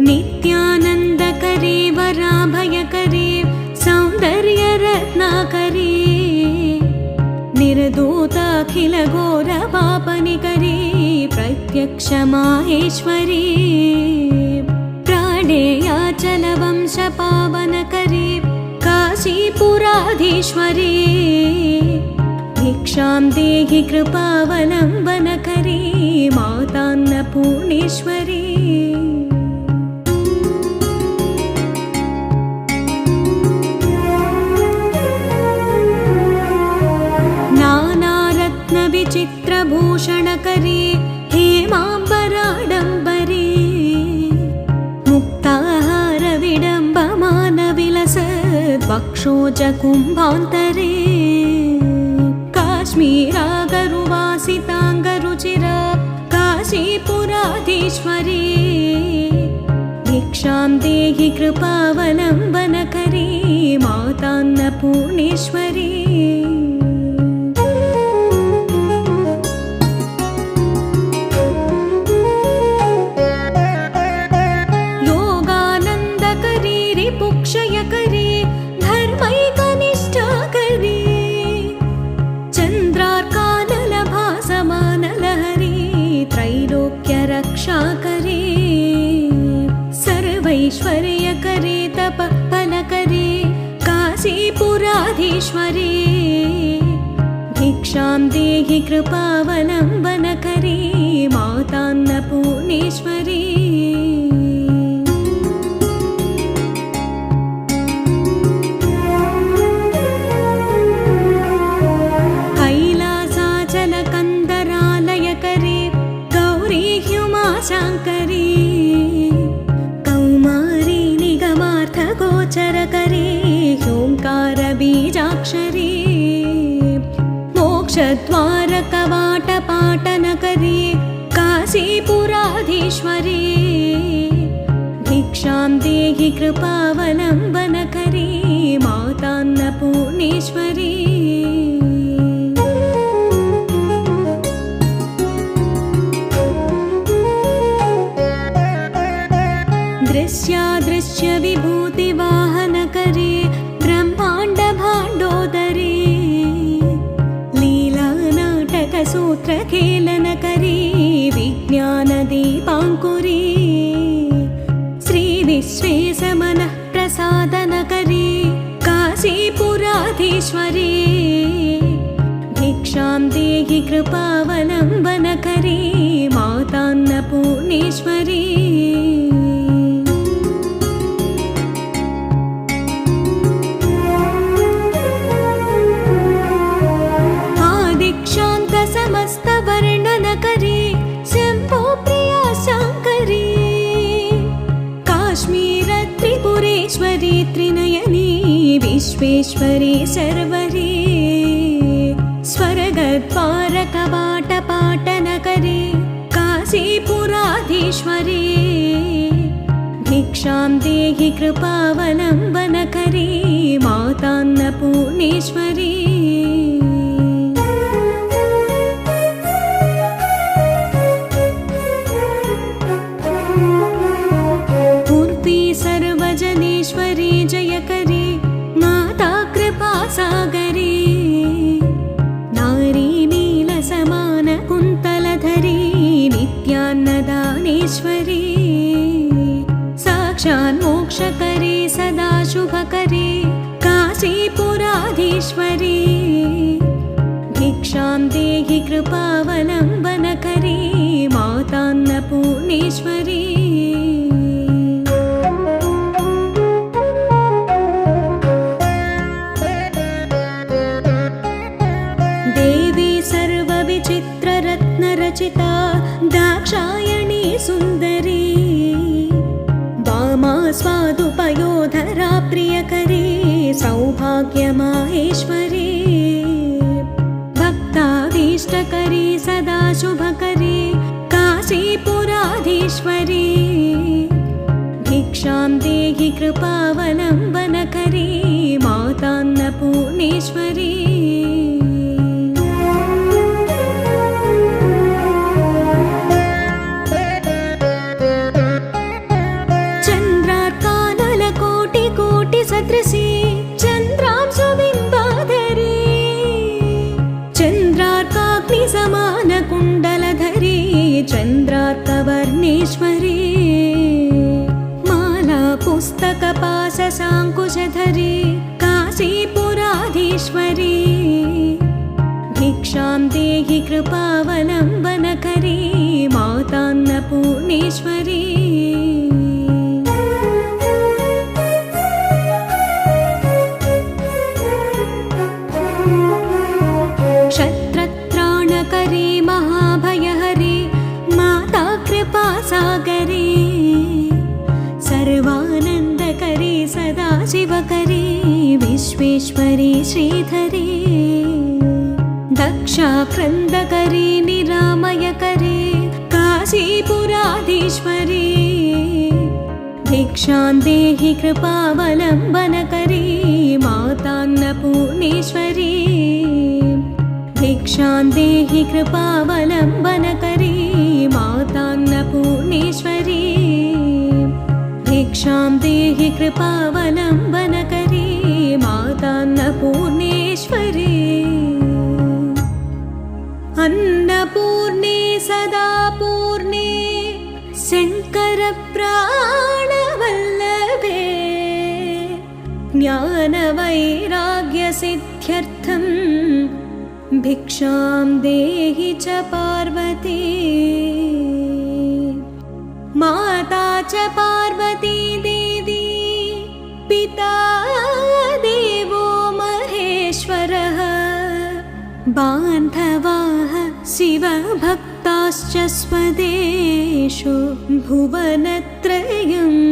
नित्यानन्दकरे वराभयकरे सौन्दर्यरत्नाकरे निर्दूताखिलघोरपापनिकरे प्रत्यक्ष माहेश्वरी प्राणेयाचलवंशपावनकरे काशीपुराधीश्वरी भिक्षां देहि कृपावलम्बनकरे मातान्नपूर्णेश्वरी नानारत्नविचित्रभूषणकरे हेमाम्बराडम्बरे मुक्ताहारविडम्बमानविलसद्वक्षोजकुम्भान्तरे काश्मीरागरुवासिताङ्गरुचिरा काशीपुराधीश्वरी भिक्षां देहि कृपावलम्बनकरे मातान्नपूर्णेश्वरी योगानन्दकरी रिपुक्षयकरी धर्मैकनिष्ठाकरी चन्द्रार्कानलभासमानलहरी त्रैलोक्यरक्षाकरी सर्वैश्वर्यकरी तपःफलकरी काशीपुराधीश्वरी भिक्षां देहि कृपावलम्बनकरी मातान्नपूर्णेश्वरी कैलासाचलकन्दरालयकरी गौरी ह्युमाशाङ्करी कौमारी निगमार्थगोचरकरी ह्योङ्कारबीजाक्षरी मोक्षद्वारकवाटपाटनकरी काशीपुराधीश्वरी भिक्षां देहि कृपावलम्बनकरी मातान्नपूर्णेश्वरी दृश्यादृश्यविभूतिवाहनकरी ब्रह्माण्डभाण्डोदरी लीलानाटकसूत्रखेलनकरी विज्ञानदीपाङ्कुरी श्रीविश्वेशमनःप्रसादनकरी काशीपुराधीश्वरी भिक्षां देहि कृपावलम्बनकरी मातान्नपूर्णेश्वरी समस्तवर्णनकरी शम्भोप्रिया शाङ्करी काश्मीरत्रिपुरेश्वरी त्रिनयनी विश्वेश्वरी शर्वरी स्वर्गद्वारकवाटपाटनकरी काशीपुराधीश्वरी भिक्षां देहि कृपावलम्बनकरी मातान्नपूर्णेश्वरी सर्वजनेश्वरी जयकरी माता कृपासागरी नारी नीलसमानकुन्तलधरी नित्यान्नदानेश्वरी साक्षात् मोक्षकरी सदा शुभकरी काशीपुराधीश्वरी भिक्षां देहि कृपावलम्बनकरी मातान्नपूर्णेश्वरी चित्ररत्नरचिता दाक्षायणी सुन्दरी वामा स्वादुपयोधरा प्रियकरी सौभाग्यमाहेश्वरी भक्ताभीष्टकरी सदा शुभकरी काशीपुराधीश्वरी भिक्षां देहि कृपावलम्बनकरी मातान्नपूर्णेश्वरी सदृशी चन्द्रांशु बिम्बाधरी चन्द्रार्काग्निसमानकुण्डलधरी चन्द्रार्कवर्णेश्वरी माला पुस्तकपाशशाङ्कुशधरी काशीपुराधीश्वरी भिक्षां देहि कृपावलम्बनकरी मातान्नपूर्णेश्वरी क्षत्रत्राणकरी महाभयहरी माता कृपासागरी सर्वानन्दकरी सदाशिवकरी विश्वेश्वरी श्रीधरी दक्षा क्रन्दकरी निरामयकरी काशीपुराधीश्वरी भिक्षां देहि कृपावलम्बनकरी मातान्नपूर्णेश्वरी भिक्षां देहि कृपावलम्बनकरी मातान्नपूर्णेश्वरी भिक्षां देहि कृपावलम्बनकरी मातान्नपूर्णेश्वरी अन्नपूर्णे सदा पूर्णे शङ्करप्राणवल्लभे ज्ञानवैराग्यसिद्ध्यर्थं भिक्षां देहि च पार्वती माता च पार्वती देवी पिता देवो महेश्वरः बान्धवाः शिवभक्ताश्च स्वदेषु भुवनत्रयम्